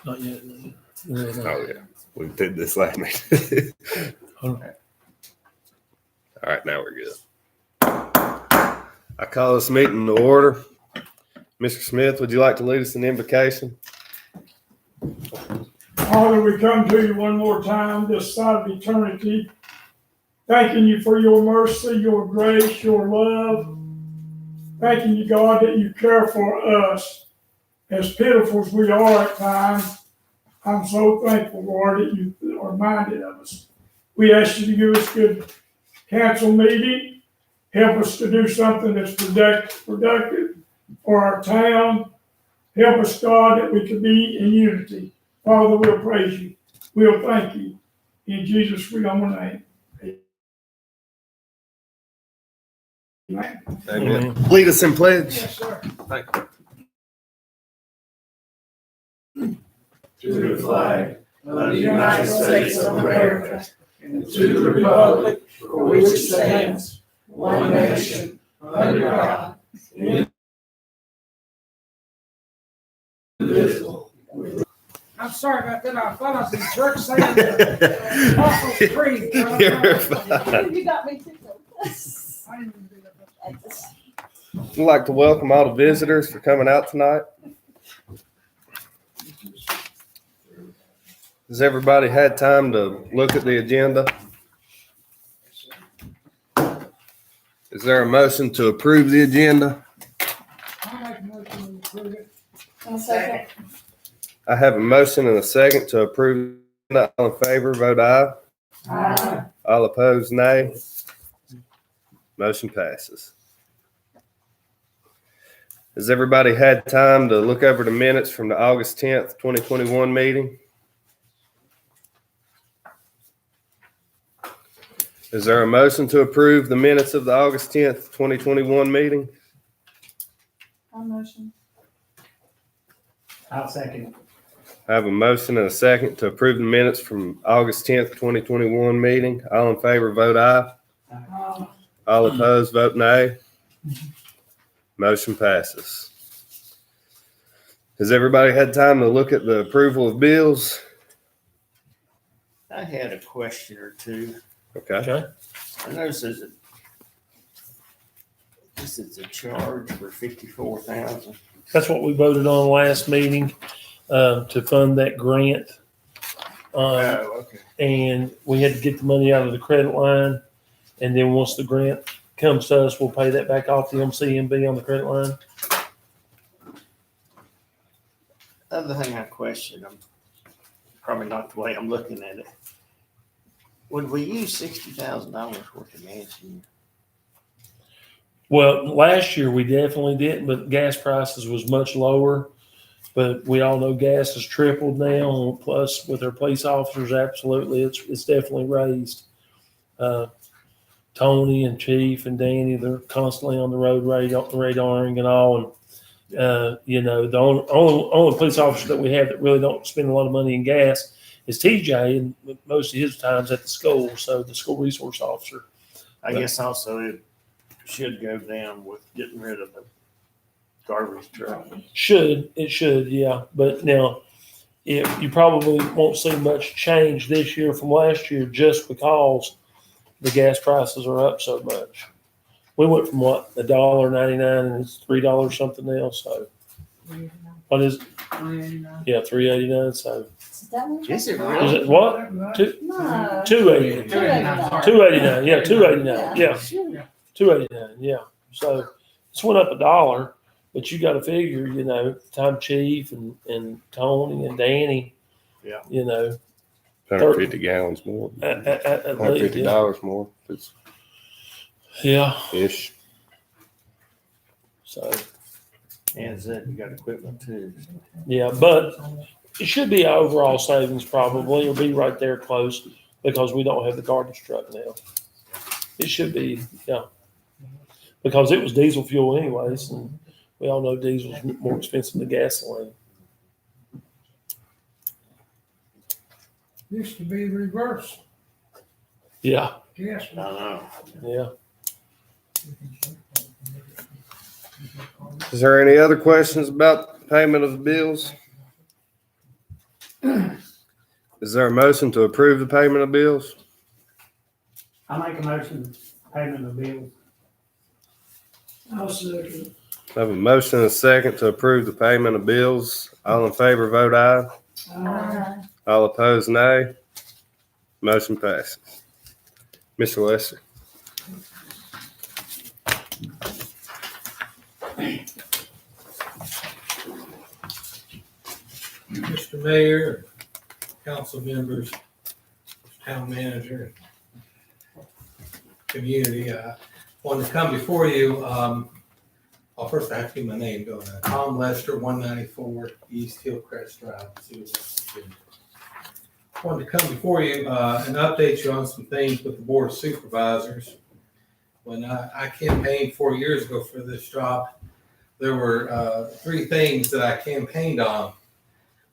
Not yet. Oh, yeah. We did this last meeting. All right, now we're good. I call this meeting to order. Mr. Smith, would you like to lead us in the invocation? Father, we come to you one more time this side of eternity, thanking you for your mercy, your grace, your love. Thanking you, God, that you care for us. As pitiful as we are at times, I'm so thankful, Lord, that you are minded of us. We ask you to give us good council meeting. Help us to do something that's productive for our town. Help us, God, that we can be in unity. Father, we'll praise you. We'll thank you. In Jesus' phenomenal name. Amen. Amen. Lead us in pledge. Yes, sir. Thank you. To the flag of the United States of America and to the republic for which it stands, one nation, under God, indivisible. I'm sorry about that. I thought I was in church saying the Apostles' Creed. You're fine. You got me too. I didn't even do that. I'd like to welcome all the visitors for coming out tonight. Has everybody had time to look at the agenda? Is there a motion to approve the agenda? I'll make a motion to approve it. I'll second. I have a motion and a second to approve. All in favor, vote aye. Aye. All opposed, nay. Motion passes. Has everybody had time to look over the minutes from the August 10th, 2021 meeting? Is there a motion to approve the minutes of the August 10th, 2021 meeting? I'll motion. I'll second. I have a motion and a second to approve the minutes from August 10th, 2021 meeting. All in favor, vote aye. All opposed, vote nay. Motion passes. Has everybody had time to look at the approval of bills? I had a question or two. Okay. I noticed this is a charge for $54,000. That's what we voted on last meeting, to fund that grant. Okay. And we had to get the money out of the credit line. And then once the grant comes to us, we'll pay that back off the MCMB on the credit line. Other thing I question, I'm probably not the way I'm looking at it. Would we use $60,000 worth of matching? Well, last year we definitely didn't, but gas prices was much lower. But we all know gas has tripled now. Plus, with our police officers, absolutely, it's definitely raised. Tony and Chief and Danny, they're constantly on the road radaring and all. And the only police officer that we have that really don't spend a lot of money in gas is TJ, and most of his time's at the school. So the school resource officer. I guess also it should go down with getting rid of the garbage truck. It should, yeah. But now, if you probably won't see much change this year from last year just because the gas prices are up so much. We went from $1.99 and it's $3 something now. So what is it? $3.89. Yeah, $3.89. So Is that one? Is it is really? it what? No. $2.89. $2.89. Yeah, $2.89. Yeah, $2.89. Yeah. So it's went up $1, but you got to figure, Tom Chief and Tony and Danny. Yeah. 150 gallons more. At least, $150 more. It's yeah. ish. So And you got equipment too. yeah, but it should be our overall savings probably. It'll be right there close because we don't have the garbage truck now. It should be, yeah. Because it was diesel fuel anyways, and we all know diesel's more expensive than gasoline. Used to be reverse. Yeah, Yes. I know. yeah. Is there any other questions about payment of the bills? Is there a motion to approve the payment of bills? I make a motion, payment of bills. I'll second. I have a motion and a second to approve the payment of bills. All in favor, vote aye. Aye. All opposed, nay. Motion passes. Mr. Lester. Mr. Mayor, council members, town manager, community, I wanted to come before you. Well, first I have to give my name, don't I? Tom Lester, 194 East Hillcrest Drive, Cedar Bluff, Virginia. I wanted to come before you and update you on some things with the Board of Supervisors. When I campaigned 4 years ago for this job, there were 3 things that I campaigned on.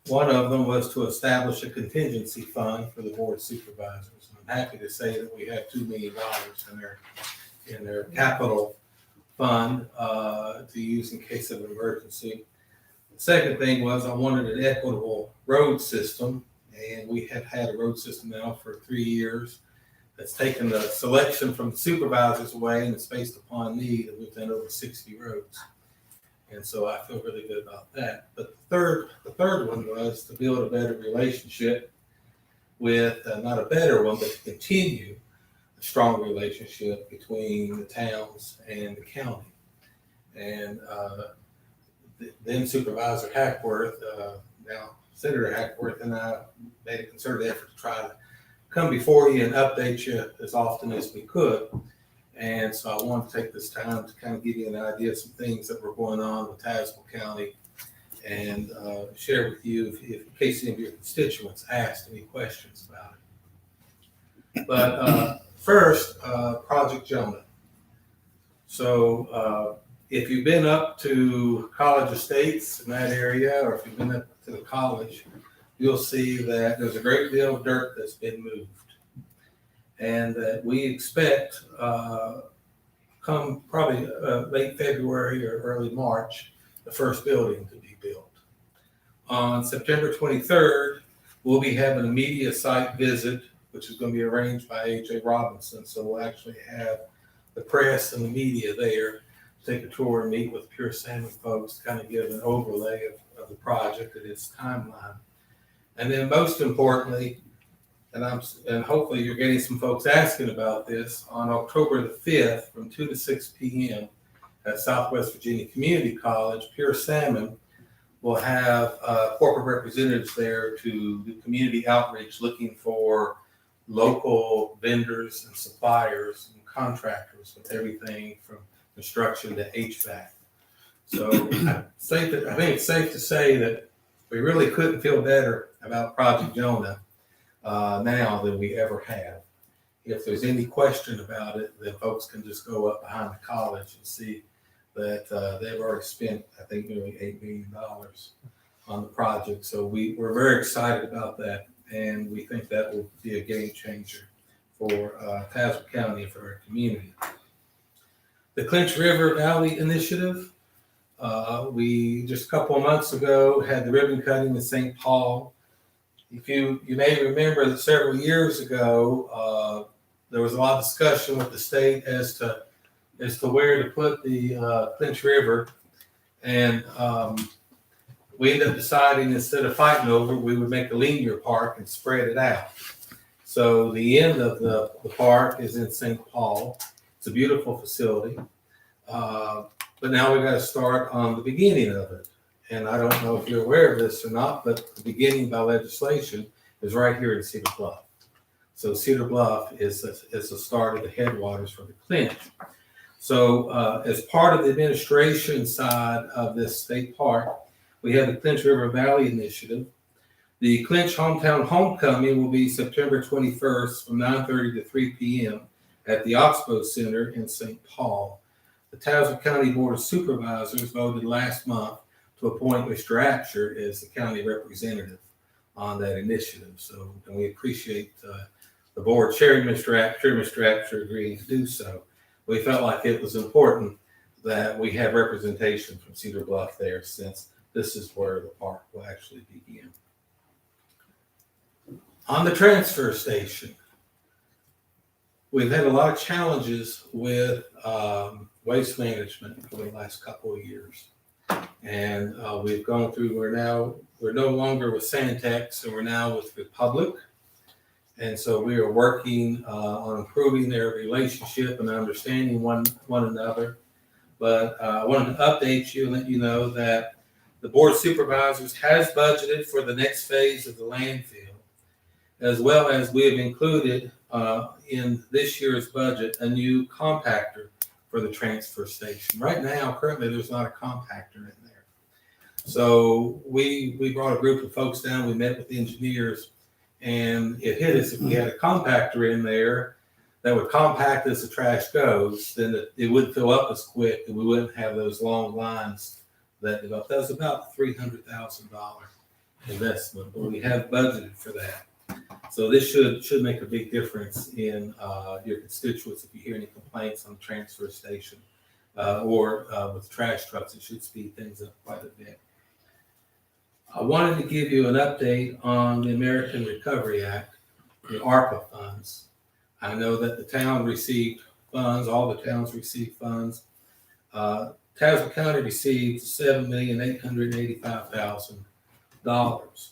One of them was to establish a contingency fund for the Board of Supervisors. I'm happy to say that we have $2 million in their capital fund to use in case of an emergency. The second thing was I wanted an equitable road system, and we have had a road system now for 3 years that's taken the selection from the supervisors away, and it's based upon need, and we've done over 60 roads. And so I feel really good about that. But the third one was to build a better relationship with, not a better one, but to continue a strong relationship between the towns and the county. And then Supervisor Hackworth, now Senator Hackworth, and I made a concerted effort to try to come before you and update you as often as we could. And so I want to take this time to kind of give you an idea of some things that were going on with Tazewell County and share with you if in case any of your constituents asked any questions about it. But first, Project Jonah. So if you've been up to College Estates in that area, or if you've been up to the college, you'll see that there's a great deal of dirt that's been moved. And that we expect come probably late February or early March, the first building to be built. On September 23rd, we'll be having a media site visit, which is going to be arranged by A.J. Robinson. So we'll actually have the press and the media there to take a tour and meet with Pure Salmon folks to kind of give an overlay of the project and its timeline. And then most importantly, and hopefully you're getting some folks asking about this, on October the 5th from 2 to 6 p.m. at Southwest Virginia Community College, Pure Salmon will have corporate representatives there to do community outreach looking for local vendors and suppliers and contractors with everything from construction to HVAC. So I think it's safe to say that we really couldn't feel better about Project Jonah now than we ever have. If there's any question about it, then folks can just go up behind the college and see that they've already spent, I think, nearly $8 million on the project. So we're very excited about that, and we think that will be a game changer for Tazewell County and for our community. The Clinch River Valley Initiative, we just a couple of months ago had the ribbon cutting in St. Paul. If you may remember that several years ago, there was a lot of discussion with the state as to where to put the Clinch River, and we ended up deciding instead of fighting over, we would make a linear park and spread it out. So the end of the park is in St. Paul. It's a beautiful facility, but now we've got to start on the beginning of it. And I don't know if you're aware of this or not, but the beginning by legislation is right here in Cedar Bluff. So Cedar Bluff is the start of the headwaters for the Clinch. So as part of the administration side of this state park, we have the Clinch River Valley Initiative. The Clinch Hometown Homecoming will be September 21st from 9:30 to 3 p.m. at the Oxbow Center in St. Paul. The Tazewell County Board of Supervisors voted last month to appoint Mr. Apsher as the county representative on that initiative. So, and we appreciate the board chairing Mr. Apsher agreeing to do so. We felt like it was important that we have representation from Cedar Bluff there, since this is where the park will actually begin. On the transfer station, we've had a lot of challenges with waste management for the last couple of years. And we've gone through, we're no longer with Santex, and we're now with Republic. And so we are working on improving their relationship and understanding one another. But I wanted to update you and let you know that the Board of Supervisors has budgeted for the next phase of the landfill, as well as we have included in this year's budget a new compactor for the transfer station. Right now, currently, there's not a compactor in there. So we brought a group of folks down, we met with the engineers, and it hit us if we had a compactor in there that would compact as the trash goes, then it wouldn't fill up as quick and we wouldn't have those long lines that develop. That was about $300,000 investment, but we have budgeted for that. So this should make a big difference in your constituents. If you hear any complaints on the transfer station or with trash trucks, it should speed things up quite a bit. I wanted to give you an update on the American Recovery Act, the ARPA funds. I know that the town received funds, all the towns received funds. Tazewell County received $7,885,000.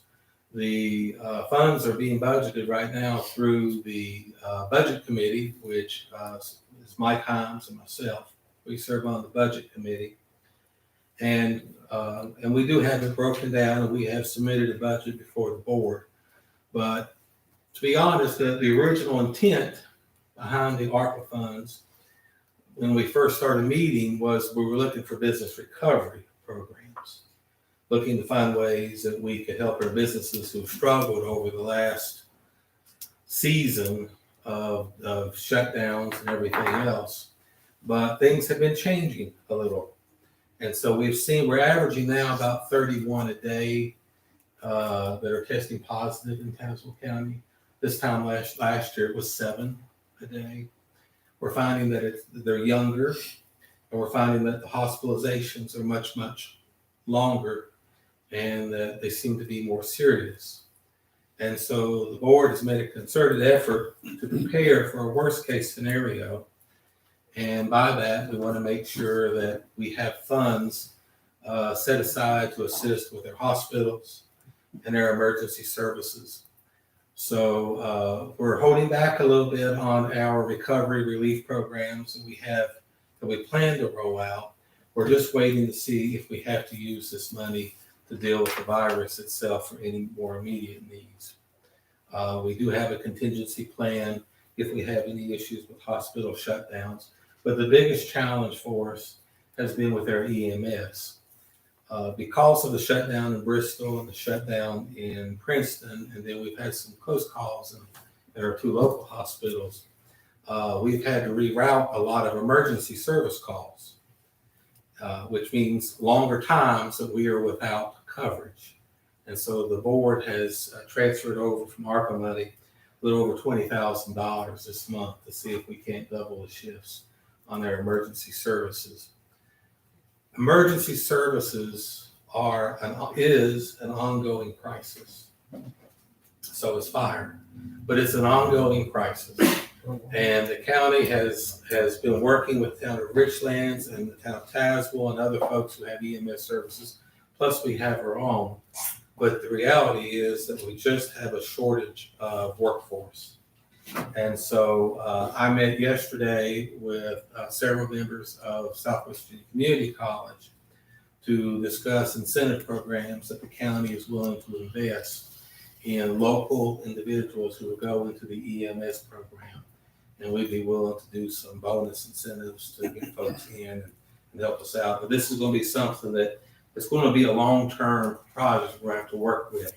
The funds are being budgeted right now through the budget committee, which is Mike Himes and myself. We serve on the budget committee. And we do have it broken down, and we have submitted a budget before the board. But to be honest, the original intent behind the ARPA funds, when we first started meeting, was we were looking for business recovery programs, looking to find ways that we could help our businesses who've struggled over the last season of shutdowns and everything else. But things have been changing a little. And so we're averaging now about 31 a day that are testing positive in Tazewell County. This time last year, it was 7 a day. We're finding that they're younger, and we're finding that the hospitalizations are much, much longer, and that they seem to be more serious. And so the board has made a concerted effort to prepare for a worst case scenario. And by that, we want to make sure that we have funds set aside to assist with their hospitals and their emergency services. So we're holding back a little bit on our recovery relief programs that we plan to roll out. We're just waiting to see if we have to use this money to deal with the virus itself for any more immediate needs. We do have a contingency plan if we have any issues with hospital shutdowns. But the biggest challenge for us has been with our EMS. Because of the shutdown in Bristol and the shutdown in Princeton, and then we've had some close calls in our 2 local hospitals, we've had to reroute a lot of emergency service calls, which means longer times that we are without coverage. And so the board has transferred over from ARPA money a little over $20,000 this month to see if we can't double the shifts on their emergency services. Emergency services is an ongoing crisis. So is fire, but it's an ongoing crisis. And the county has been working with the town of Richlands and the town of Tazewell and other folks who have EMS services, plus we have our own. But the reality is that we just have a shortage of workforce. And so I met yesterday with several members of Southwest Virginia Community College to discuss incentive programs that the county is willing to invest in local individuals who will go into the EMS program. And we'd be willing to do some bonus incentives to get folks in and help us out. But this is going to be something that it's going to be a long-term project we're going to have to work with.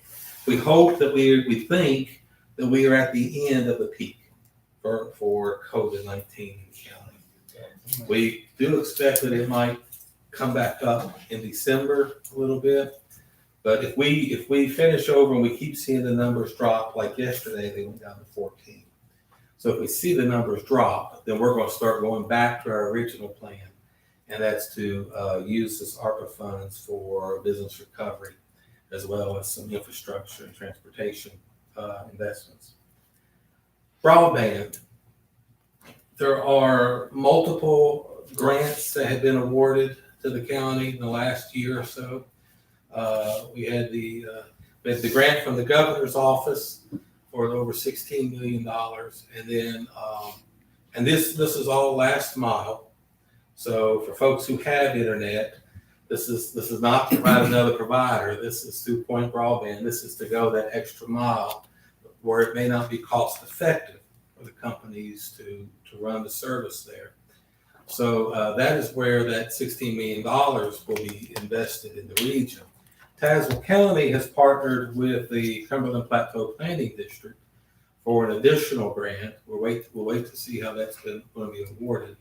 We hope that we think that we are at the end of the peak for COVID-19 in the county. We do expect that it might come back up in December a little bit, but if we finish over and we keep seeing the numbers drop, like yesterday they went down to 14. So if we see the numbers drop, then we're going to start going back to our original plan, and that's to use this ARPA funds for business recovery, as well as some infrastructure and transportation investments. Broadband. There are multiple grants that have been awarded to the county in the last year or so. We had the grant from the governor's office for over $16 million. And then, and this is all last mile. So for folks who have internet, this is not to provide another provider. This is through Point Broadband. This is to go that extra mile where it may not be cost effective for the companies to run the service there. So that is where that $16 million will be invested in the region. Tazewell County has partnered with the Cumberland Plateau Planning District for an additional grant. We'll wait to see how that's going to be awarded.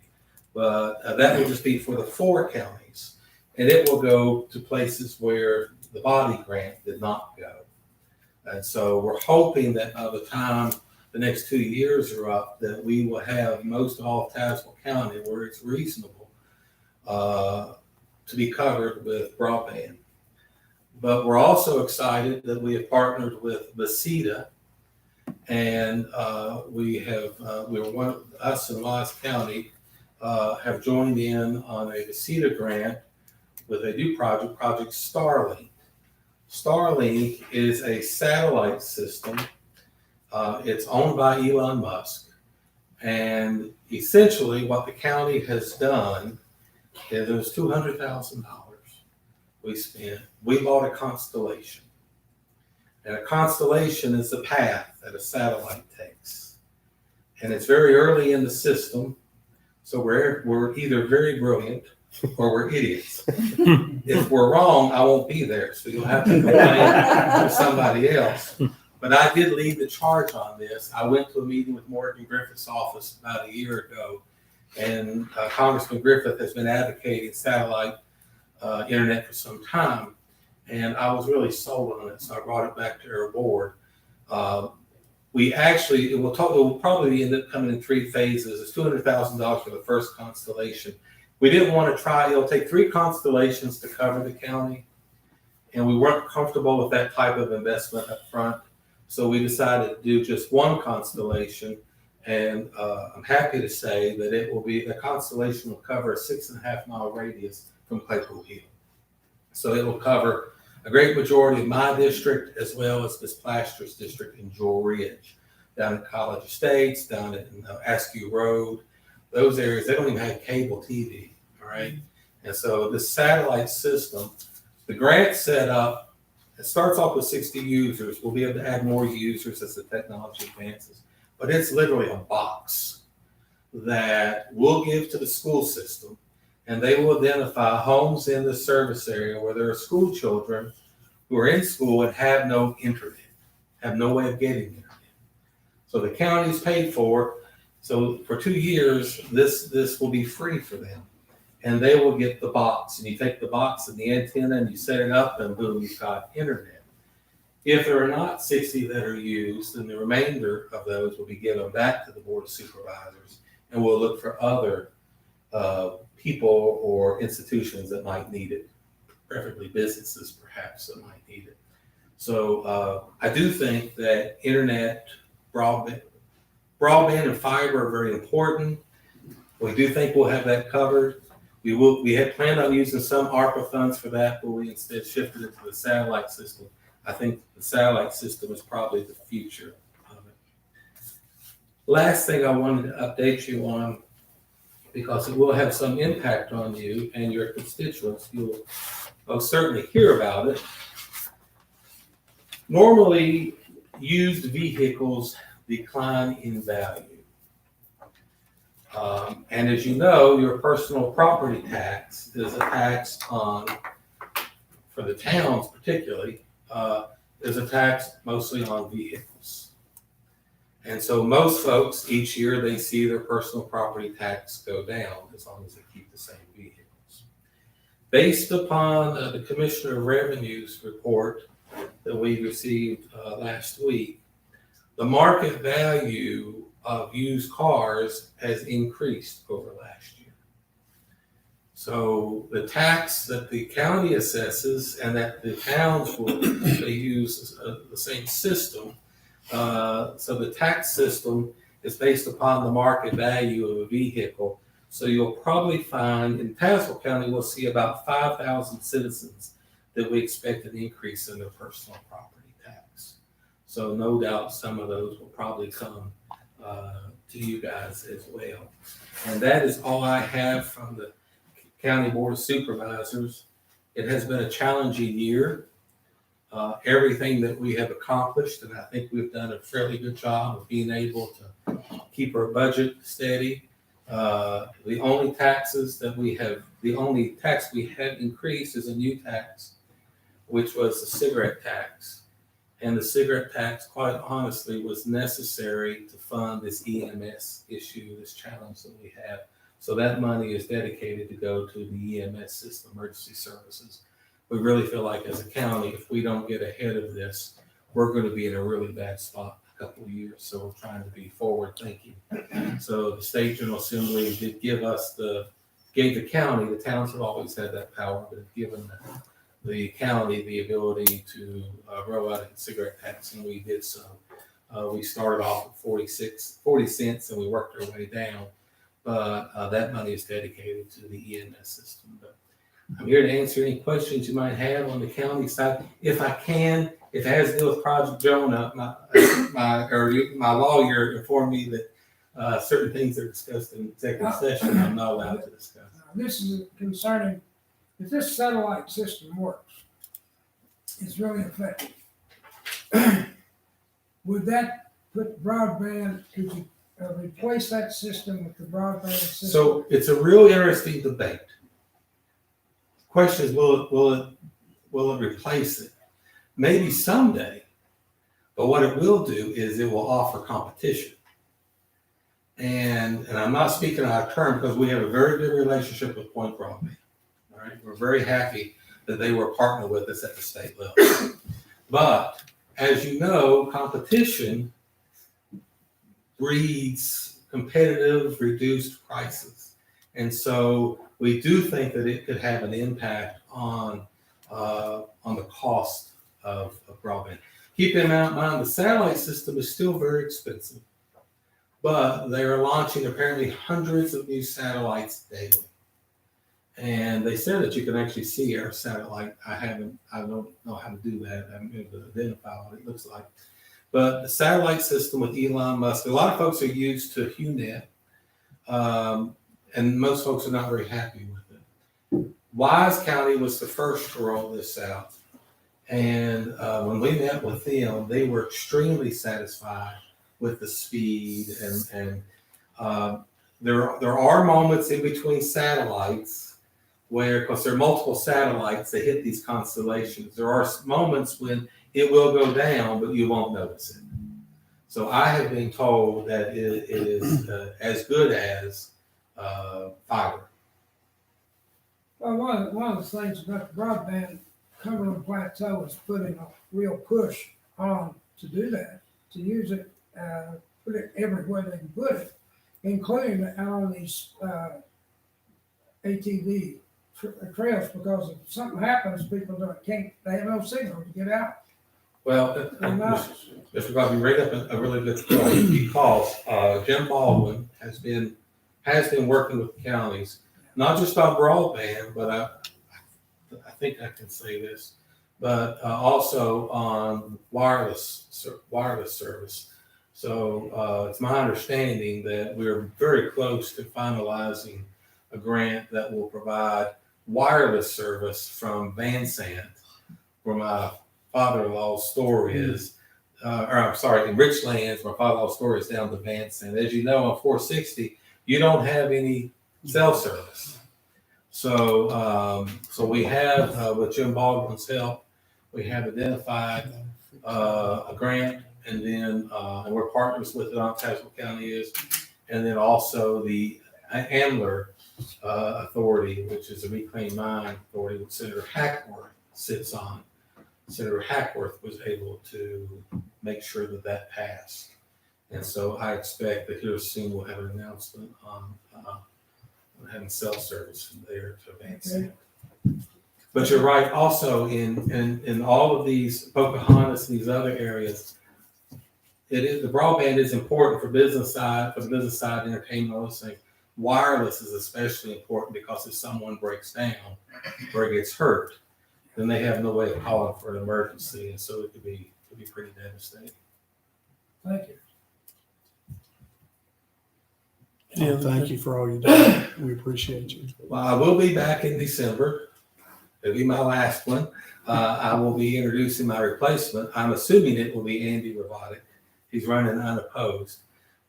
But that will just be for the 4 counties. And it will go to places where the body grant did not go. And so we're hoping that by the time the next 2 years are up, that we will have most all of Tazewell County where it's reasonable to be covered with broadband. But we're also excited that we have partnered with Vasita, and us and Wise County have joined in on a Vasita grant with a new project, Project Starlink. Starlink is a satellite system. It's owned by Elon Musk. And essentially what the county has done is it was $200,000 we spent. We bought a constellation. And a constellation is the path that a satellite takes. And it's very early in the system. So we're either very brilliant or we're idiots. If we're wrong, I won't be there. So you'll have to complain to somebody else. But I did lead the charge on this. I went to a meeting with Morgan Griffith's office about a year ago, and Congressman Griffith has been advocating satellite internet for some time, and I was really sold on it, so I brought it back to our board. It will probably end up coming in 3 phases. It's $200,000 for the first constellation. We didn't want to try, it'll take 3 constellations to cover the county, and we weren't comfortable with that type of investment up front. So we decided to do just 1 constellation, and I'm happy to say that the constellation will cover a 6.5-mile radius from Claypool Hill. So it will cover a great majority of my district as well as Miss Plaster's district in Jewel Ridge, down at College Estates, down at Askew Road. Those areas, they don't even have cable TV, all right? And so this satellite system, the grant set up, it starts off with 60 users. We'll be able to add more users as the technology advances. But it's literally a box that we'll give to the school system, and they will identify homes in the service area where there are school children who are in school and have no internet, have no way of getting internet. So the county's paid for. So for 2 years, this will be free for them. And they will get the box. And you take the box and the antenna and you set it up, and boom, you've got internet. If there are not 60 that are used, then the remainder of those will be given back to the Board of Supervisors, and we'll look for other people or institutions that might need it, preferably businesses perhaps that might need it. So I do think that internet, broadband and fiber are very important. We do think we'll have that covered. We had planned on using some ARPA funds for that, but we instead shifted it to the satellite system. I think the satellite system is probably the future of it. Last thing I wanted to update you on, because it will have some impact on you and your constituents. You'll most certainly hear about it. Normally, used vehicles decline in value. And as you know, your personal property tax is a tax on, for the towns particularly, is a tax mostly on vehicles. And so most folks, each year, they see their personal property tax go down as long as they keep the same vehicles. Based upon the Commissioner of Revenue's report that we received last week, the market value of used cars has increased over last year. So the tax that the county assesses and that the towns will they use the same system, So the tax system is based upon the market value of a vehicle. So you'll probably find in Tazewell County, we'll see about 5,000 citizens that we expect an increase in their personal property tax. So no doubt some of those will probably come to you guys as well. And that is all I have from the County Board of Supervisors. It has been a challenging year. Everything that we have accomplished, and I think we've done a fairly good job of being able to keep our budget steady. The only tax we have increased is a new tax, which was the cigarette tax. And the cigarette tax, quite honestly, was necessary to fund this EMS issue, this challenge that we have. So that money is dedicated to go to the EMS system, emergency services. We really feel like as a county, if we don't get ahead of this, we're going to be in a really bad spot in a couple of years. So we're trying to be forward thinking. So the State General Assembly did gave the county, the towns have always had that power, but have given the county the ability to roll out a cigarette tax, and we did so. We started off at 40 cents and we worked our way down, but that money is dedicated to the EMS system. But I'm here to answer any questions you might have on the county side. If I can, if it has to do with Project Jonah, my lawyer informed me that certain things are discussed in executive session I'm not allowed to discuss. This is concerning, if this satellite system works, it's really effective. Would that put broadband, could you replace that system with the broadband system? So it's a real interesting debate. Question is, will it replace it? Maybe someday, but what it will do is it will offer competition. And I'm not speaking out of turn because we have a very good relationship with Point Broadband. All right, we're very happy that they were a partner with us at the state level. But as you know, competition breeds competitive, reduced prices. And so we do think that it could have an impact on the cost of broadband. Keep in mind, the satellite system is still very expensive, but they are launching apparently hundreds of new satellites daily. And they said that you can actually see our satellite. I don't know how to do that. I haven't been able to identify what it looks like. But the satellite system with Elon Musk, a lot of folks are used to HuNet, and most folks are not very happy with it. Wise County was the first to roll this out. And when we met with them, they were extremely satisfied with the speed. And there are moments in between satellites where, because there are multiple satellites that hit these constellations, there are moments when it will go down, but you won't notice it. So I have been told that it is as good as fiber. Well, one of the things about the broadband, Cumberland Plateau is putting a real push on to do that, to use it, put it everywhere they can put it, including out on these ATV trails, because if something happens, people they have no signal to get out. Well, Mr. Bobby, you bring up a really good point, because Jim Baldwin has been working with the counties, not just on broadband, but I think I can say this, but also on wireless service. So it's my understanding that we're very close to finalizing a grant that will provide wireless service from Van Sant, where my father-in-law's store is, in Richlands, my father-in-law's store is down to Van Sant. As you know, on 460, you don't have any cell service. So we have, with Jim Baldwin's help, we have identified a grant, and then and we're partners with it on Tazewell County is, and then also the Ambler Authority, which is a reclaimed mine authority, which Senator Hackworth sits on. Senator Hackworth was able to make sure that passed. And so I expect that here soon we'll have an announcement on having cell service from there to advance. Okay. But you're right, also in all of these Pocahontas and these other areas, the broadband is important for the business side, entertainment, all those things. Wireless is especially important because if someone breaks down or gets hurt, then they have no way of calling for an emergency, and so it could be pretty devastating. Thank you. Yeah, Thank you for all you do. We appreciate you. Well, I will be back in December. It'll be my last one. I will be introducing my replacement. I'm assuming it will be Andy Robotic. He's running unopposed.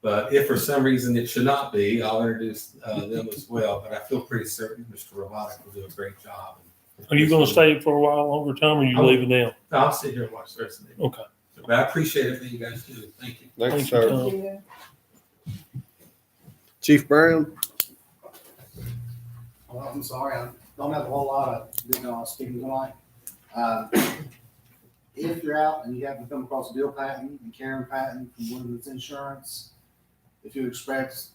But if for some reason it should not be, I'll introduce them as well. But I feel pretty certain Mr. Robotic will do a great job. Are you gonna stay for a while longer time, or are you leaving now? I'll sit here and watch the rest of the day. Okay. But I appreciate everything you guys do. Thank you. Thanks, Thank you, sir. Tom. Yeah. Chief Brown? Well, I'm sorry, I don't have a whole lot of good speaking tonight. If you're out and you happen to come across Bill Patton and Karen Patton from Woodlands Insurance, if you express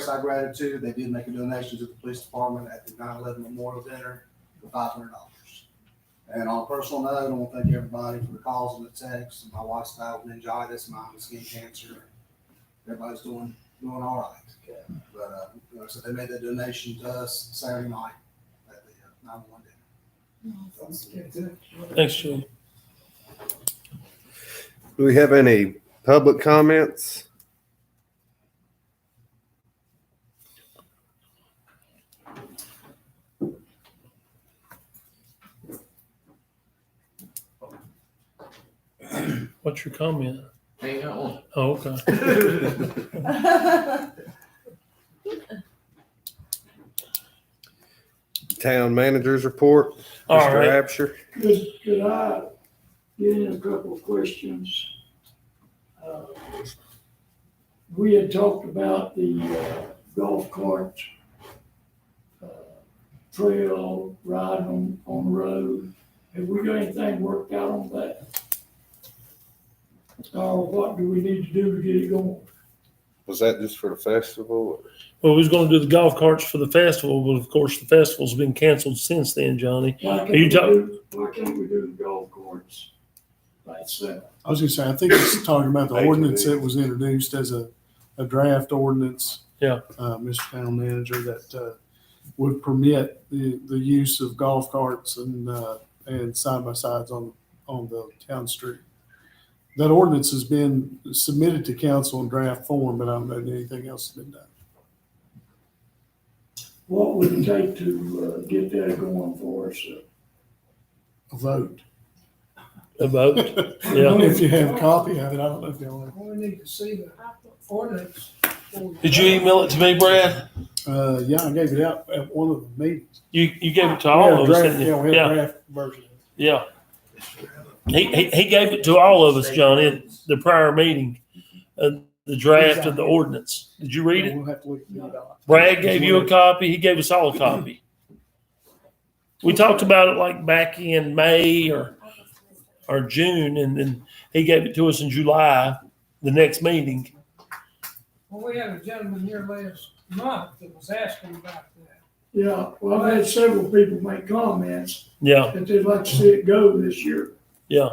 our gratitude, they did make a donation to the police department at the 9/11 Memorial Dinner for $500. And on a personal note, I want to thank everybody for the calls and the texts. My wife's battled meningitis, mine with skin cancer. Everybody's doing all right. But so they made that donation to us Saturday night at the 9/11 dinner. Thanks, Jim. Do we have any public comments? What's your comment? Hang on. Oh, okay. Town managers report, All Mr. right. Absher. Could I get in a couple of questions? We had talked about the golf cart trail riding on the road. Have we got anything worked out on that? Or what do we need to do to get it going? Was that just for the festival? Well, we was gonna do the golf carts for the festival, but of course, the festival's been canceled since then, Johnny. Why can't you we talk- why can't we do the golf carts? That's I was gonna say, I think it's talking about the Thank you, ordinance Dave. that was introduced as a draft ordinance. Yeah. Mr. Town Manager, that would permit the use of golf carts and side-by-sides on the town street. That ordinance has been submitted to council in draft form, but I don't know that anything else has been done. What would it take to get that going for us? A vote. A vote. I Yeah. don't know if you have a copy of it. I don't know if you want Well, we need to see the ordinance. before we- Did you email it to me, Brad? yeah, I gave it out at one of the meetings. You gave it to We all had a of us, draft- didn't you? Yeah, we had a Yeah, draft version. yeah. He gave it to all of us, Johnny, at the prior meeting, the draft of the ordinance. Did you read it? We'll have to look at it. Brad gave you a copy. He gave us all a copy. We talked about it like back in May or June, and then he gave it to us in July, the next meeting. Well, we had a gentleman here last month that was asking about that. Yeah, well, I've had several people make comments Yeah, that they'd like to see it go this year. yeah.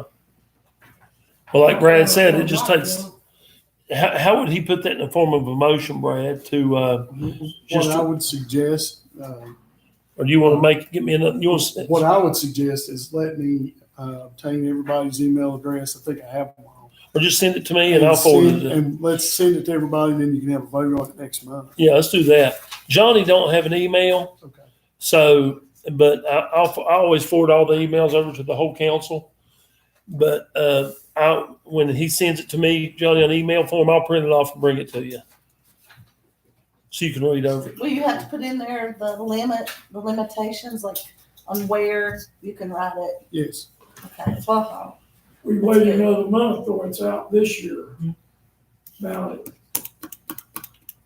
Well, like Brad said, it just takes. How would he put that in the form of a motion, Brad? To What I would suggest, or do you want to get me another? You want what I would suggest is let me obtain everybody's email address. I think I have them all. or just send it to me and I'll forward it. And let's send it to everybody, and then you can have a vote on it next month. Yeah, let's do that. Johnny don't have an email, Okay. so but I always forward all the emails over to the whole council. But when he sends it to me, Johnny, on email form, I'll print it off and bring it to you, so you can read over it. Will you have to put in there the limitations, like on where you can write it? Yes. Okay, well, We wait another month or it's out this year. Ballot.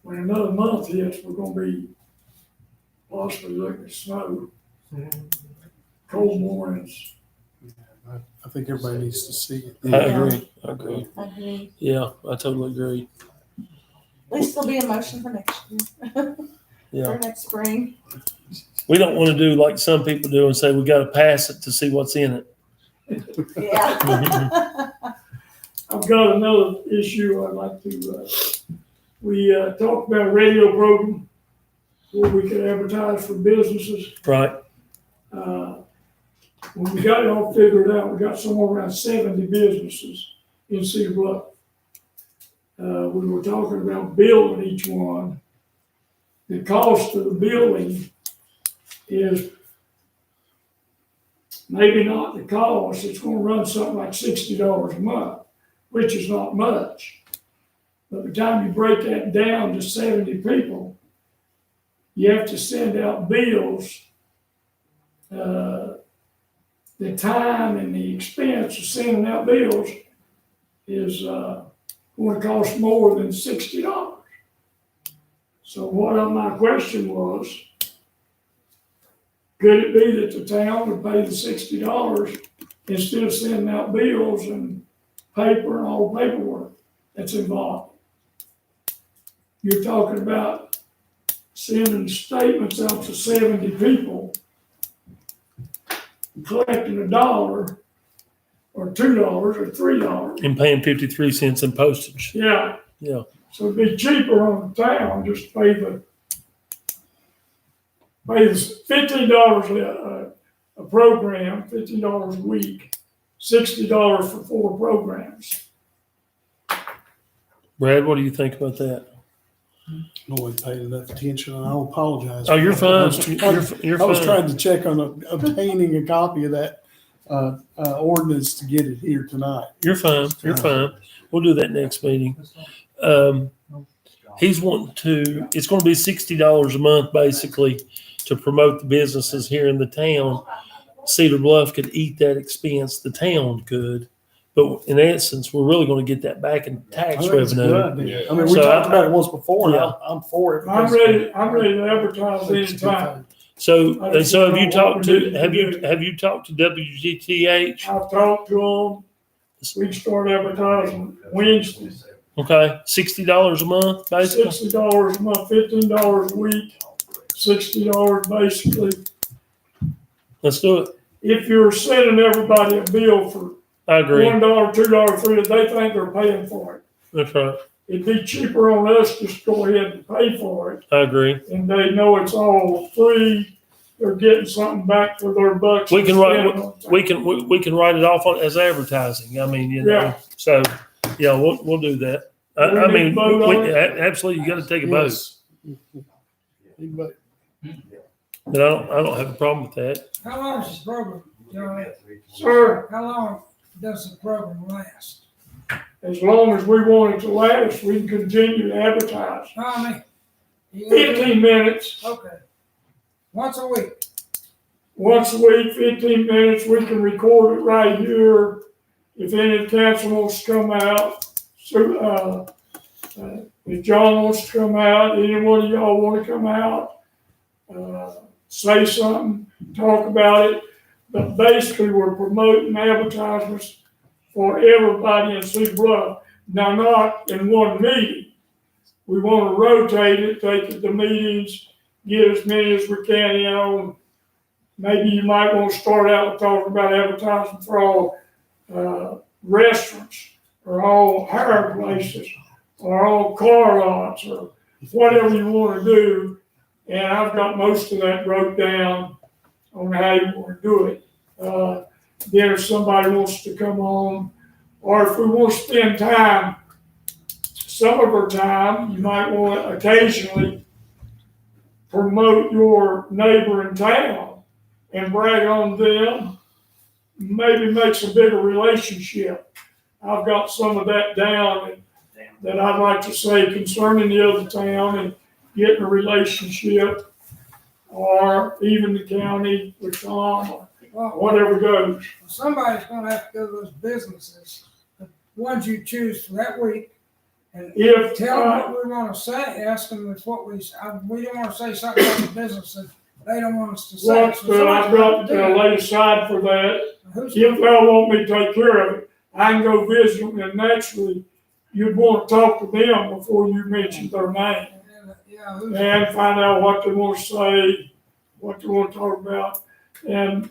When another month hits, we're gonna be possibly looking at snow. Cold mornings. I think everybody needs to see it. I agree. I agree. I agree. Yeah, I totally agree. At least there'll be a motion for next year, Yeah, for next spring. we don't want to do like some people do and say we got to pass it to see what's in it. Yeah. I've got another issue I'd like to, we talked about a radio program where we could advertise for businesses. Right. When we got it all figured out, we got somewhere around 70 businesses in Cedar Bluff. We were talking about building each one. The cost of the building is maybe not the cost, it's gonna run something like $60 a month, which is not much. But by the time you break that down to 70 people, you have to send out bills. The time and the expense of sending out bills is going to cost more than $60. So my question was, could it be that the town would pay the $60 instead of sending out bills and paper and all the paperwork that's involved? You're talking about sending statements out to 70 people, collecting $1 or $2 or $3. And paying 53 cents in postage. Yeah. Yeah. So it'd be cheaper on the town just to pay the $15 a program, $15 a week, $60 for 4 programs. Brad, what do you think about that? No one paid enough attention, and I'll apologize. Oh, you're fine. You're I was fine. trying to check on obtaining a copy of that ordinance to get it here tonight. You're fine. You're fine. We'll do that next meeting. He's wanting to, it's going to be $60 a month basically to promote the businesses here in the town. Cedar Bluff could eat that expense. The town could. But in essence, we're really going to get that back in tax revenue. I mean, we So talked about it once before, and Yeah. I'm for it. I'm ready to advertise anytime. So have you talked to WGTH? I've talked to them. We can start advertising Wednesday. Okay, $60 a month, basically. $60 a month, $15 a week, $60 basically. Let's do it. If you're sending everybody a bill for I agree. $1, $2, $3, they think they're paying for it. That's right. It'd be cheaper on us just to go ahead and pay for it, I agree. and they know it's all free. They're getting something back for their bucks. We can write. instead. We can write it off as advertising. I mean, Yeah. So yeah, we'll do that. We I need mean, to vote on it? absolutely, you got to take a vote. Yes. But But I don't have a problem with that. How long is this program, John? Sir, How long does the program last? as long as we want it to last, we can continue to advertise. How many? 15 minutes, Okay. Once a week. once a week, 15 minutes, we can record it right here. If any council wants to come out, so, if John wants to come out, any one of y'all want to come out, say something, talk about it. But basically, we're promoting advertisements for everybody in Cedar Bluff. Now, not in one meeting. We want to rotate it, take it to meetings, get as many as we can in on. Maybe you might want to start out with talking about advertising for all restaurants or all hair places or all car lots or whatever you want to do. And I've got most of that wrote down on how you want to do it. Then if somebody wants to come on, or if we want to spend time, some of our time, you might want to occasionally promote your neighbor in town and brag on them, maybe makes a bigger relationship. I've got some of that down that I'd like to say concerning the other town and getting a relationship, or even the county with Tom, or Well, whatever goes. somebody's gonna have to go to those businesses, the ones you choose for that week, and If, tell them what we wanna say, ask them if what we don't wanna say something about the business that they don't want us to say. what, I've got to lay aside for that. Who's If y'all want me to take care of it, I can go visit them, and naturally, you'd want to talk to them before you mention their name. Yeah, who's And find out what they want to say, what they want to talk about. And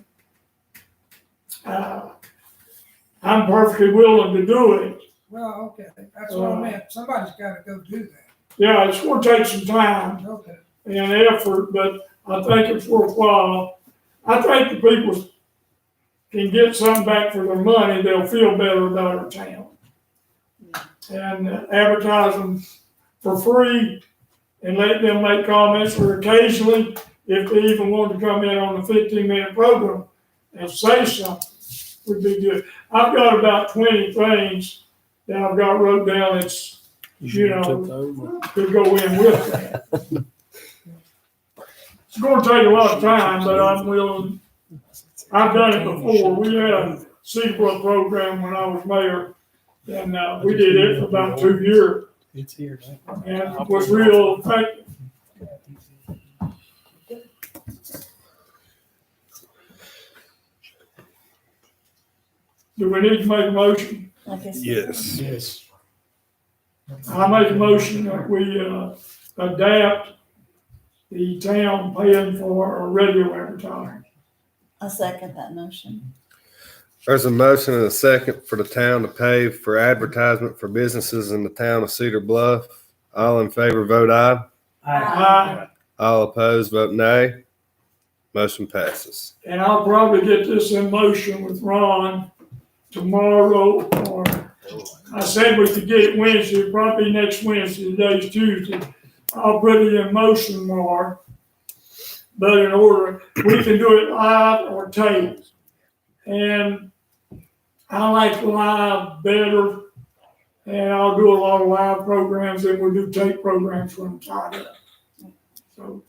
I'm perfectly willing to do it. Well, okay, that's what I meant. Somebody's gotta go do that. Yeah, it's gonna take some time Okay. and effort, but I think it's worthwhile. I think the people can get something back for their money, they'll feel better about our town. And advertise them for free and let them make comments, or occasionally, if they even want to come in on a 15-minute program and say something, would be good. I've got about 20 things that I've got wrote down that's, you know, could go in with that. It's gonna take a lot of time, but I'm willing. I've done it before. We had a Cedar Bluff program when I was mayor, and we did it for about 2 years, It's here now. and it was real effective. Do we need to make a motion? I guess. Yes. Yes. I make a motion that we adapt the town paying for our radio advertising. I second that motion. There's a motion and a second for the town to pay for advertisement for businesses in the town of Cedar Bluff. All in favor, vote aye. Aye. All opposed, vote nay. Motion passes. And I'll probably get this in motion with Ron tomorrow, or I said we could get it Wednesday, probably next Wednesday, today's Tuesday. I'll put it in motion more. But in order, we can do it live or tape. And I like live better, and I'll do a lot of live programs, and we'll do tape programs when I'm tied up. So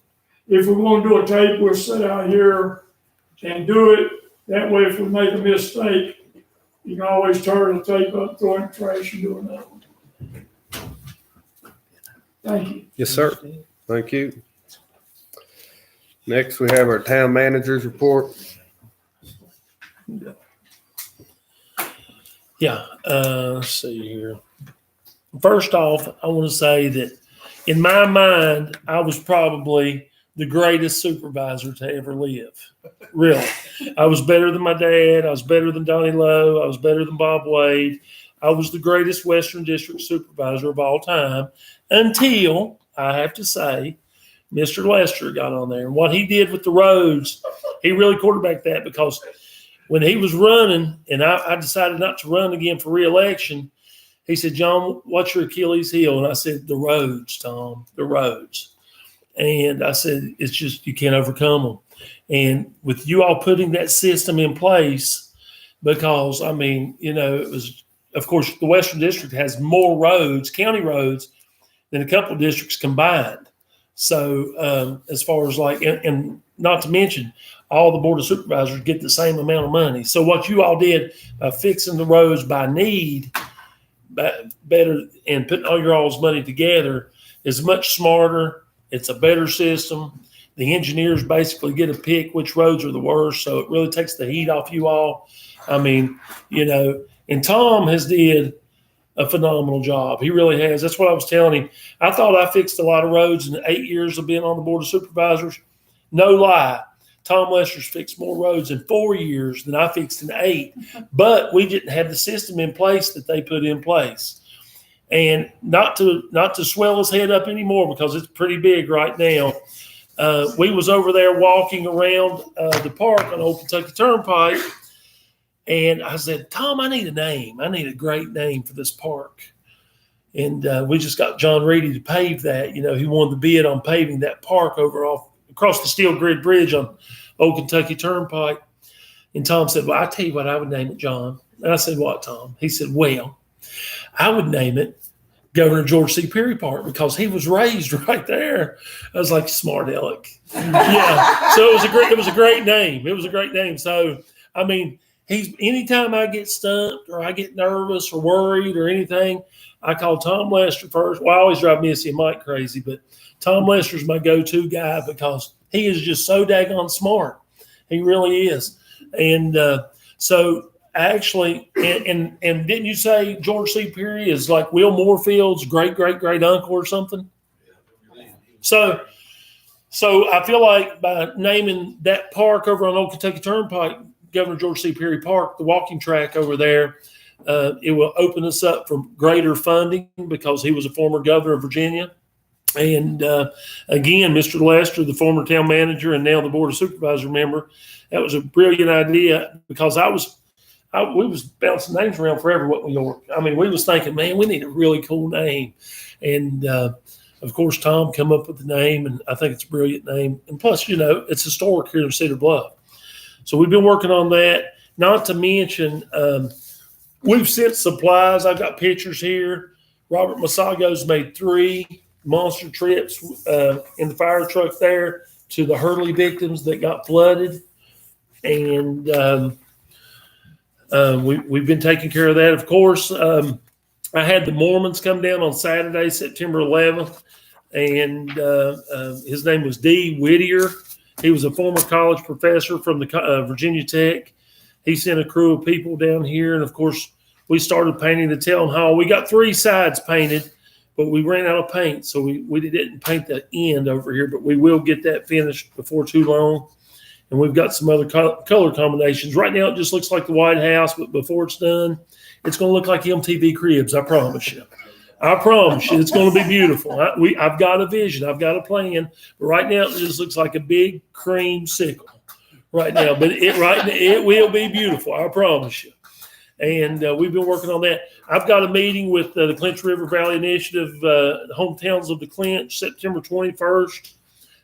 if we want to do a tape, we'll sit out here and do it. That way, if we make a mistake, you can always turn the tape up, throw it in the trash, and do another one. Thank you. Yes, sir. Thank you. Next, we have our town manager's report. Yeah, let's see here. First off, I want to say that in my mind, I was probably the greatest supervisor to ever live. Really. I was better than my dad. I was better than Donnie Lowe. I was better than Bob Wade. I was the greatest Western District supervisor of all time until, I have to say, Mr. Lester got on there. And what he did with the roads, he really quarterbacked that, because when he was running and I decided not to run again for re-election, he said, John, what's your Achilles heel? And I said, the roads, Tom, the roads. And I said, it's just, you can't overcome them. And with you all putting that system in place, because, I mean, you know, it was, of course, the Western District has more roads, county roads, than a couple of districts combined. So as far as like, and not to mention, all the Board of Supervisors get the same amount of money. So what you all did, fixing the roads by need, better, and putting all your all's money together is much smarter. It's a better system. The engineers basically get to pick which roads are the worst. So it really takes the heat off you all. I mean, you know, and Tom has did a phenomenal job. He really has. That's what I was telling him. I thought I fixed a lot of roads in the 8 years of being on the Board of Supervisors. No lie. Tom Lester's fixed more roads in 4 years than I fixed in 8. But we didn't have the system in place that they put in place. And not to swell his head up anymore, because it's pretty big right now. We was over there walking around the park on Old Kentucky Turnpike, and I said, Tom, I need a name. I need a great name for this park. And we just got John Reedy to pave that. You know, he won the bid on paving that park across the steel grid bridge on Old Kentucky Turnpike. And Tom said, well, I tell you what I would name it, John. And I said, what, Tom? He said, well, I would name it Governor George C. Perry Park, because he was raised right there. I was like, smart aleck. Yeah. So it was a great name. It was a great name. So, I mean, anytime I get stumped or I get nervous or worried or anything, I call Tom Lester first. Well, I always drive Missy and Mike crazy, but Tom Lester's my go-to guy, because he is just so daggone smart. He really is. And so actually, and didn't you say George C. Perry is like Will Moorfield's great uncle or something? So I feel like by naming that park over on Old Kentucky Turnpike, Governor George C. Perry Park, the walking track over there, It will open us up for greater funding because he was a former governor of Virginia. And again, Mr. Lester, the former town manager and now the Board of Supervisor member, that was a brilliant idea because we was bouncing names around forever, what New York. I mean, we was thinking, man, we need a really cool name. And of course, Tom come up with the name, and I think it's a brilliant name. And plus, it's historic here in Cedar Bluff. So we've been working on that. Not to mention, we've sent supplies. I've got pictures here. Robert Masago's made 3 monster trips in the fire truck there to the Hurley victims that got flooded. And we've been taking care of that. Of course, I had the Mormons come down on Saturday, September 11th, and his name was D. Whittier. He was a former college professor from the Virginia Tech. He sent a crew of people down here, and of course, we started painting the town hall. We got 3 sides painted, but we ran out of paint, so we didn't paint the end over here, but we will get that finished before too long. And we've got some other color combinations. Right now, it just looks like the White House, but before it's done, it's going to look like MTV Cribs, I promise you. I promise you, it's going to be beautiful. I've got a vision. I've got a plan. But right now, it just looks like a big cream sickle right now. But it will be beautiful, I promise you. And we've been working on that. I've got a meeting with the Clinch River Valley Initiative, Hometowns of the Clinch, September 21st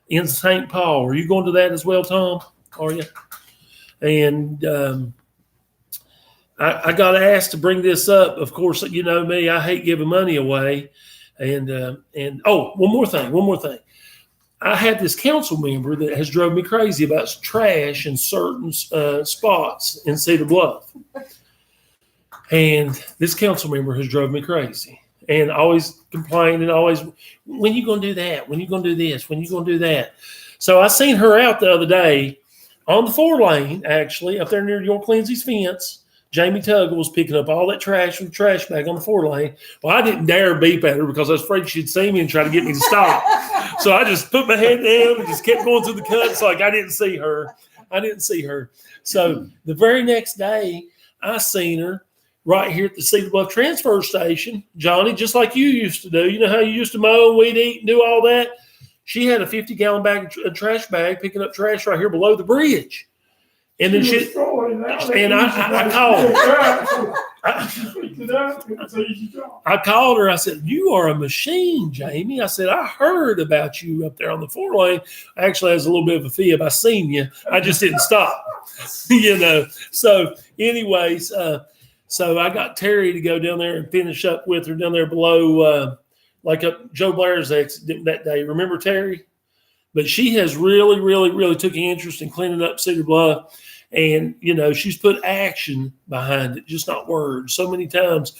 in St. Paul. Are you going to that as well, Tom? Are you? And I got asked to bring this up. Of course, you know me, I hate giving money away. And one more thing. I had this council member that has drove me crazy about trash in certain spots in Cedar Bluff. And this council member has drove me crazy and always complained and always, when you going to do that? When you going to do this? When you going to do that? So I seen her out the other day on the 4-lane, actually, up there near York Lindsay's fence. Jamie Tuggle was picking up all that trash from the trash bag on the 4-lane. Well, I didn't dare beep at her because I was afraid she'd see me and try to get me to stop. So I just put my head down and just kept going through the cuts like I didn't see her. So the very next day, I seen her right here at the Cedar Bluff transfer station, Johnny, just like you used to do. You know how you used to mow and weed eat and do all that? She had a 50-gallon bag, a trash bag, picking up trash right here below the bridge. And then I called her. I said, "You are a machine, Jamie." I said, "I heard about you up there on the 4-lane. Actually, as a little bit of a fib, I seen you. I just didn't stop." So anyways, so I got Terry to go down there and finish up with her down there below, like up Joe Blair's exit that day. Remember Terry? But she has really, really, really took an interest in cleaning up Cedar Bluff. And, she's put action behind it, just not words. So many times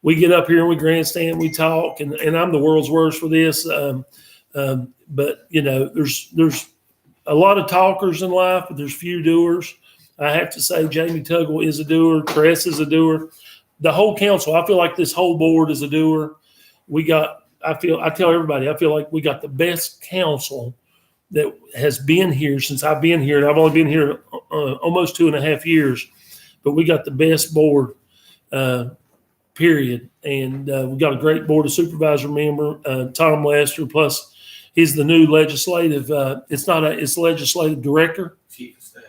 we get up here and we grandstand, we talk, and I'm the world's worst for this. But, there's a lot of talkers in life, but there's few doers. I have to say Jamie Tuggle is a doer. Tress is a doer. The whole council, I feel like this whole board is a doer. I tell everybody, I feel like we got the best council that has been here since I've been here. And I've only been here almost 2.5 years, but we got the best board, period. And we got a great board of supervisor member, Tom Lester, plus he's the new legislative, it's legislative director.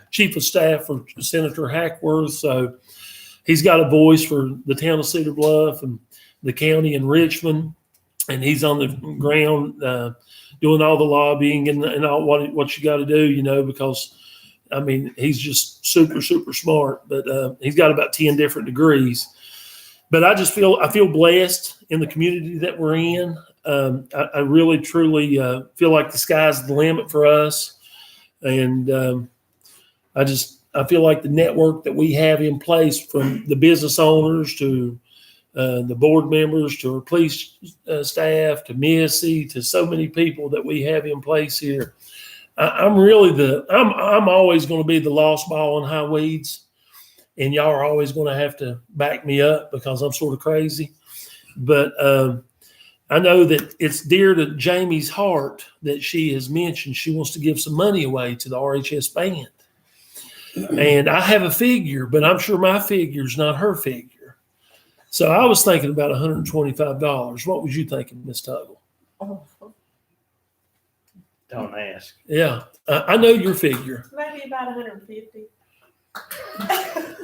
Chief of Staff for Senator Hackworth. So he's got a voice for the town of Cedar Bluff and the county and Richmond. And he's on the ground doing all the lobbying and all what you got to do, because, he's just super, super smart. But he's got about 10 different degrees. But I feel blessed in the community that we're in. I really, truly feel like the sky's the limit for us. And I feel like the network that we have in place, from the business owners to the board members to our police staff to Missy to so many people that we have in place here. I'm always going to be the lost ball in high weeds, and y'all are always going to have to back me up because I'm sort of crazy. But I know that it's dear to Jamie's heart that she has mentioned she wants to give some money away to the RHS band. And I have a figure, but I'm sure my figure is not her figure. So I was thinking about $125. What was you thinking, Miss Tuggle? Oh, Don't ask. Yeah, I know your figure. Maybe about 150.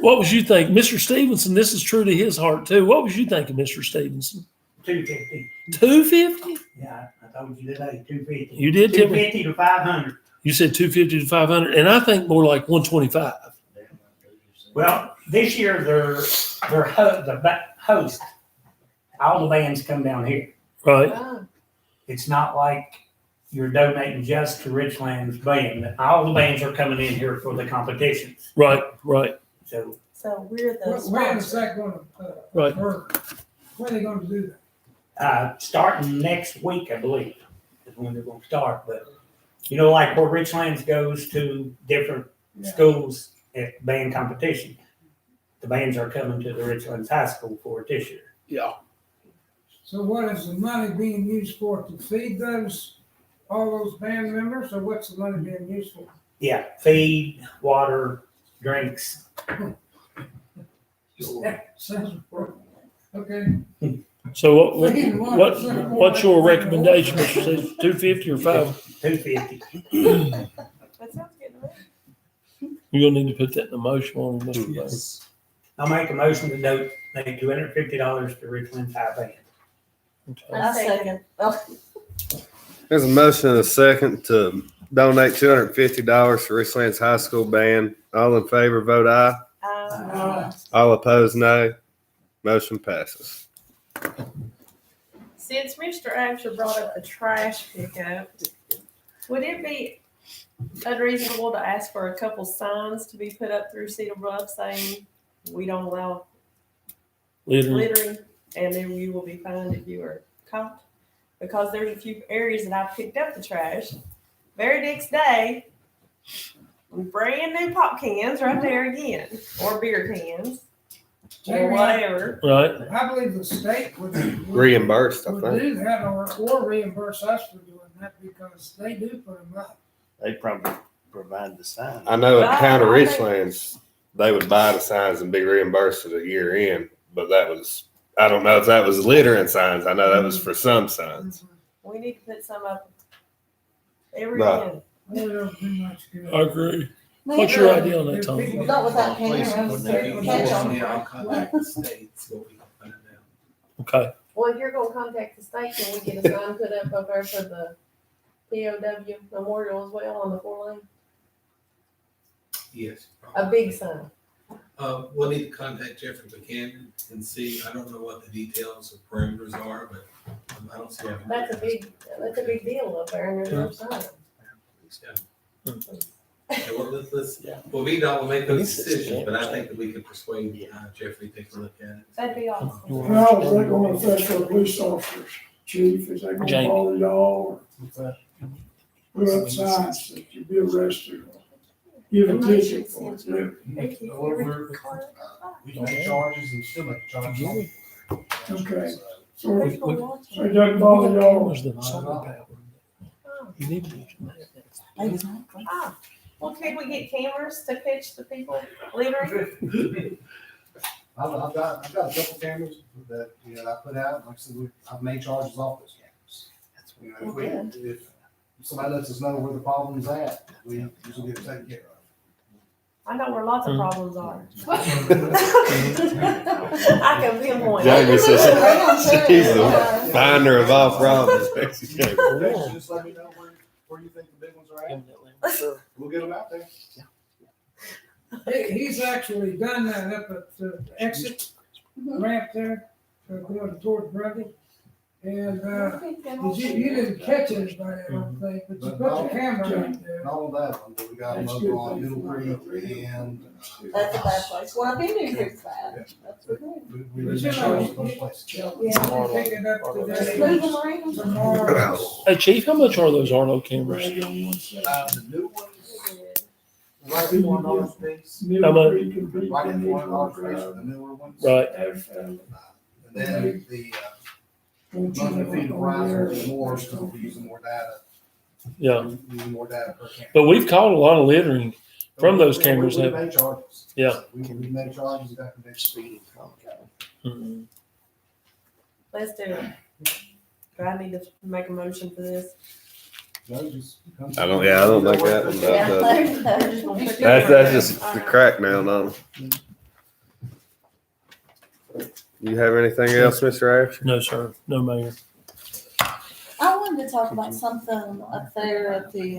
What was you thinking, Mr. Stevenson? This is true to his heart too. What was you thinking, Mr. Stevenson? 250. 250? Yeah, I told you today, 250. You did tell me. 250 to 500. You said 250 to 500, and I think more like 125. Well, this year they're host. All the bands come down here. Right? Oh, It's not like you're donating just to Richland's band. All the bands are coming in here for the competitions. Right? Right? So So we're the When is sponsor. that gonna, Right. occur? When are they gonna do that? starting next week, I believe, is when they're gonna start. But you know, like where Richlands goes to different Yeah. schools at band competition, the bands are coming to the Richlands High School for it this year. Yeah. So what is the money being used for, to feed all those band members, or what's the money being used for? Yeah, feed, water, drinks. Yeah, sounds important. Okay. So what's your recommendation, Mr. Stevenson? 250 or 5? 250. that sounds good to me. You're gonna need to put that in a motion on Mr. Banks. I'll make a motion to donate $250 to Richlands High Band. Okay. I second. Oh, There's a motion and a second to donate $250 to Richlands High School band. All in favor, vote aye. All opposed, no. Motion passes. Since Mr. Asher brought up the trash pickup, would it be unreasonable to ask for a couple signs to be put up through Cedar Bluff saying we don't allow Literally. littering, and then you will be fined if you are caught? Because there's a few areas that I've picked up the trash. Very next day, brand new pop cans right there again, or beer cans, or whatever. Right? I believe the state would Reimbursed, I would think. do that, or reimburse us for doing that, because they do put them up. They probably provide the sign. I know at Town of I think- Richlands, they would buy the signs and be reimbursed at a year in, but that was, I don't know if that was littering signs. I know that was for some signs. We need to put some up every Right. end. Oh, that would be much good. I agree. What's your idea on that, If Tom? people- Not without Please, cameras. when they Catch enforce 'em. me, I'll contact the state, so we can find out. Okay. Well, if you're gonna contact the state, can we get a sign put up over there for the POW memorial as well on the 4 lane? Yes. A big sign. We'll need to contact Jeffrey Buchanan and see, I don't know what the details or parameters are, but I don't see. That's a big deal up there, and there's no sign. Yeah, well, well, VDOT will make those decisions, but I think that we can persuade Jeffrey to take a look at it. That'd be awesome. How is that gonna affect our police officers, chief? Is that gonna Jamie. bother y'all? Or put up signs that you'd be arrested or give a ticket for it? We can make charges and still make charges. Okay, so it doesn't bother y'all? Was the solar power? You need to mention that. Exactly. Ah, well, could we get cameras to catch the people littering? I've got a couple cameras that, I put out, like I said, I've made charges off those cameras. If somebody lets us know where the problem's at, we usually get it taken care of. I know where lots of problems are. I can pinpoint. Jamie says she's the Yeah. finder of all problems. Just let me know where you think the big ones are at. We'll get them out there. He's actually done that up at the exit ramp there, going toward Grundy. And, you didn't catch anybody, I don't think, but you put the camera right there. Not on that one, but we got them over on Middle Creek and. That's a bad place. Well, I've been in here, it's bad. That's for good. We made charges in those places. Yeah, you take it up to Just move them there around. tomorrow. Hey, Chief, how much are those Arlo cameras? The new ones, Good. right before another space, How much? right before another space for the newer ones. Right. And then the monthly fee to Verizon is more, because we're using more data. Yeah. We're using more data per camera. But we've caught a lot of littering from those cameras. We made charges. Yeah. We made charges back in the day. Speeding. Mhm. Let's do it. Do I need to make a motion for this? I don't think that. Yeah, there you go. That's just the crackdown on it. You have anything else, Mr. Asher? No, sir. No, Mayor. I wanted to talk about something up there at the,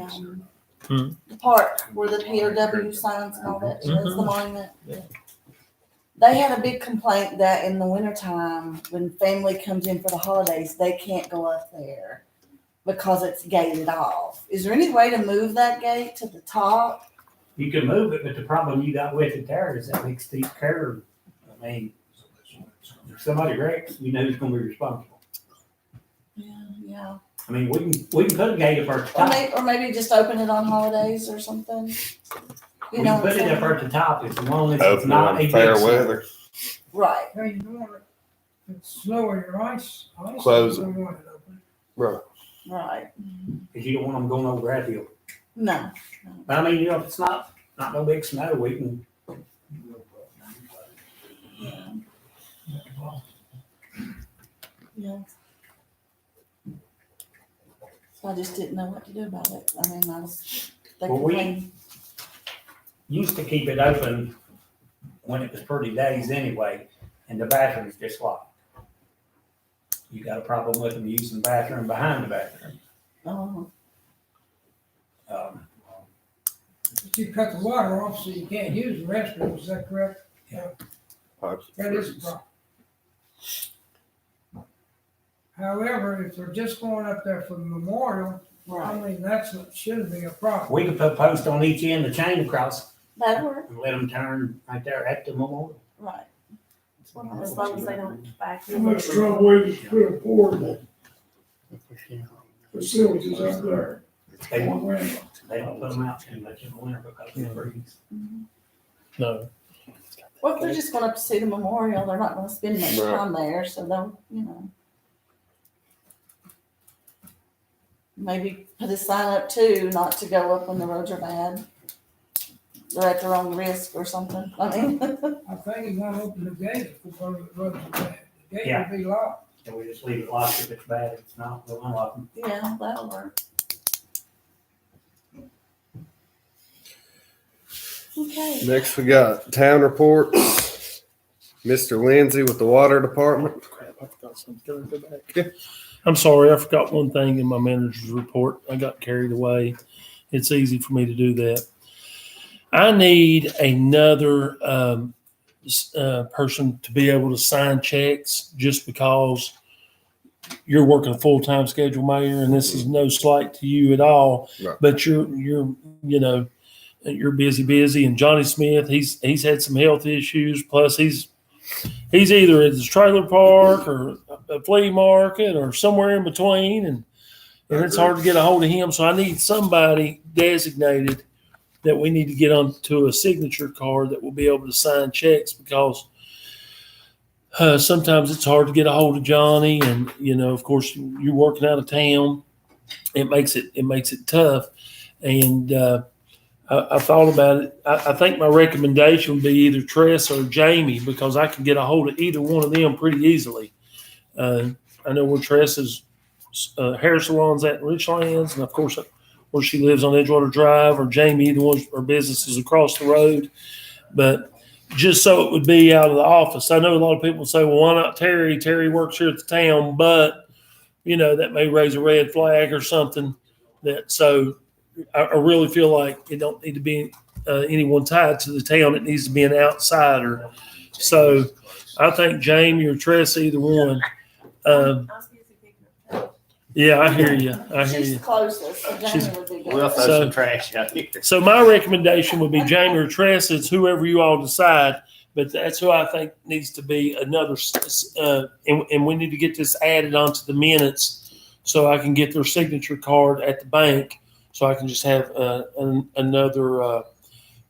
Hmm. the park where the POW signs and all that is, the Mhm. monument. They had a big complaint that in the wintertime, when family comes in for the holidays, they can't go up there because it's gated off. Is there any way to move that gate to the top? You can move it, but the problem you got with it there is that big steep curve. I mean, if somebody wrecks, you know who's gonna be responsible. Yeah. I mean, we can put a gate up at the top. Or maybe just open it on holidays or something. We You know can what put I'm it up saying? at the top as long as it's Open not a on big fair snow. weather. Right, Hey, you don't want it, if it's snow or ice. Close You don't want it open. Right. right. Cause you don't want them going over that hill. No. But I mean, you know, if it's not no big snow, we can. Yeah. So I just didn't know what to do about it. I mean, I was, they Well, we- complained. Used to keep it open when it was pretty days anyway, and the bathroom's just locked. You got a problem with them using the bathroom behind the bathroom. Oh, Um, But you cut the water off so you can't use the restroom, is that correct? That is a problem. However, if they're just going up there for the memorial, I right. mean, shouldn't be a problem. we could put posts on each end, the chain across, That'd work, and let them turn right there at the memorial. right. That's what I was As long as thinking. they don't back. How much trouble is to put a portable facilities out there? They in the won't, winter? they don't put them out too much in the winter because of the freeze. No. Well, if they're just going up to see the memorial, they're not gonna spend much Right. time there, so they'll, maybe put a sign up too, not to go up when the roads are bad. They're at their own risk or something. I mean, I think you want to open the gate if the roads are bad. The gate Yeah. will be locked. And we just leave it locked if it's bad, if it's not, we'll unlock them. yeah, that'll work. Okay. Next, we got town reports. Mr. Lindsay with the water department. Crap, I forgot something. Can I go back? Yeah. I'm sorry, I forgot one thing in my manager's report. I got carried away. It's easy for me to do that. I need another person to be able to sign checks just because you're working a full-time schedule, Mayor, and this is no slight to you at all. Right. But you're busy. And Johnny Smith, he's had some health issues. Plus, he's either at his trailer park or a flea market or somewhere in between, and it's hard to get a hold of him. So I need somebody designated that we need to get onto a signature card that will be able to sign checks because sometimes it's hard to get a hold of Johnny, and of course, you're working out of town. It makes it tough, and I thought about it. I think my recommendation would be either Tress or Jamie because I can get a hold of either one of them pretty easily. I know where Tress's hair salon's at in Richlands, and of course where she lives on Edgewater Drive, or Jamie, either one, or businesses across the road. But just so it would be out of the office. I know a lot of people say, well, why not Terry? Terry works here at the town, but that may raise a red flag or something. So I really feel like it don't need to be anyone tied to the town. It needs to be an outsider. So I think Jamie or Tress, either one. Yeah, I hear you. She's the closest, so Jamie would be good. We'll throw So- some trash out here. So my recommendation would be Jamie or Tress. It's whoever you all decide, but that's who I think needs to be another. And we need to get this added onto the minutes so I can get their signature card at the bank, so I can just have another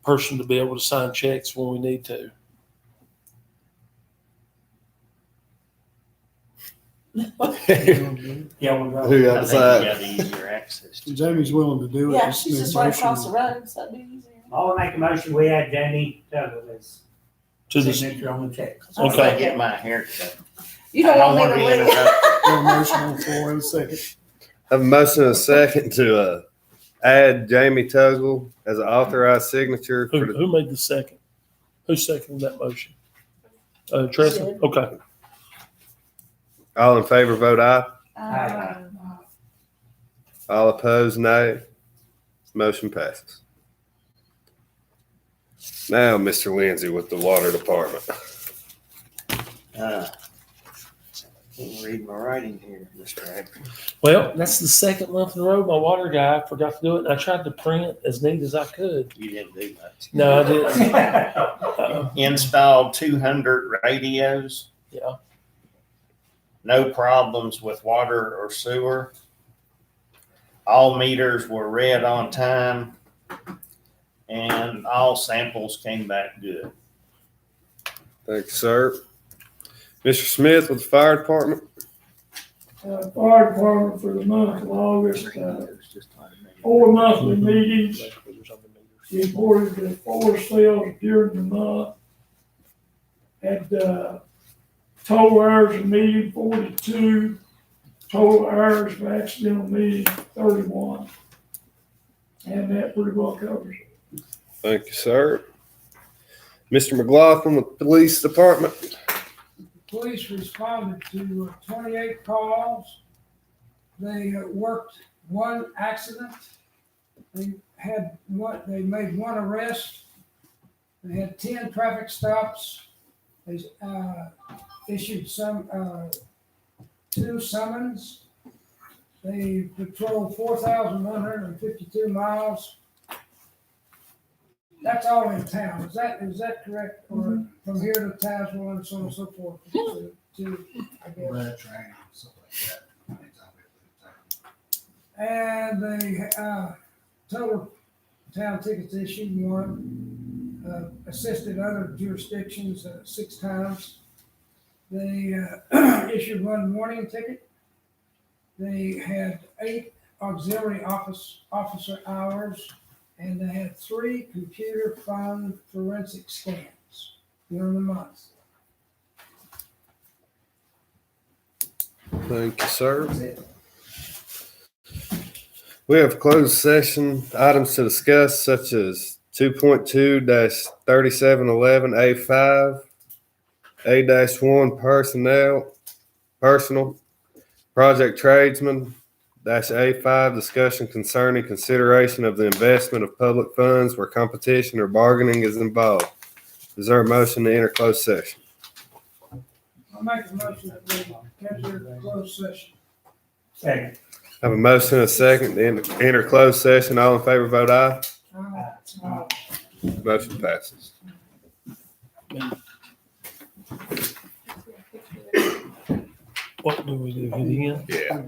person to be able to sign checks when we need to. Yeah, we'll go. Who I got think the you side? got the easier access to. Jamie's willing to do it. Yeah, she's just right across the road, so that'd be easier. I'll make a motion, we add Jamie Douglas To the signature on the check. Once Okay. I get my haircut. You don't I want me wanna to be leave. interrupted. Got a motion on the floor in a second. Have a motion and a second to add Jamie Tugwell as an authorized signature for the, Who made the second? Who seconded that motion? Tressa? did. Okay. all in favor, vote aye. Uh, All opposed, nay. Motion passes. Now, Mr. Lindsay with the water department. Can't read my writing here, Mr. Abram. Well, that's the second month in a row my water guy forgot to do it, and I tried to print as neat as I could. You didn't do much. No, I didn't. Uh-uh. Installed 200 radios. Yeah. No problems with water or sewer. All meters were read on time, and all samples came back good. Thank you, sir. Mr. Smith with the fire department. Fire department for the month of August, 4 monthly meetings. Reported the 4 sales during the month. Had, total hours of meeting 42, total hours of accidental meeting 31. And that pretty well covers it. Thank you, sir. Mr. McLaughlin with the police department. Police responded to 28 calls. They worked 1 accident. They made 1 arrest. They had 10 traffic stops. They issued 2 summons. They patrolled 4,152 miles. That's all in town. Is that correct? Or from here to Tazewell and so on and so forth? I guess. And they total town tickets issued 1. Assisted other jurisdictions 6 times. They issued 1 warning ticket. They had 8 auxiliary officer hours. And they had 3 computer phone forensic scans during the month. Thank you, sir. We have closed session items to discuss such as 2.2-3711A5, A-1 personal, project tradesman, -A5, discussion concerning consideration of the investment of public funds where competition or bargaining is involved. Is there a motion to enter closed session? I'll make a motion that we enter the closed session. Second. Have a motion and a second to enter closed session. All in favor, vote aye. Motion passes. What do we do? Hit again? Yeah.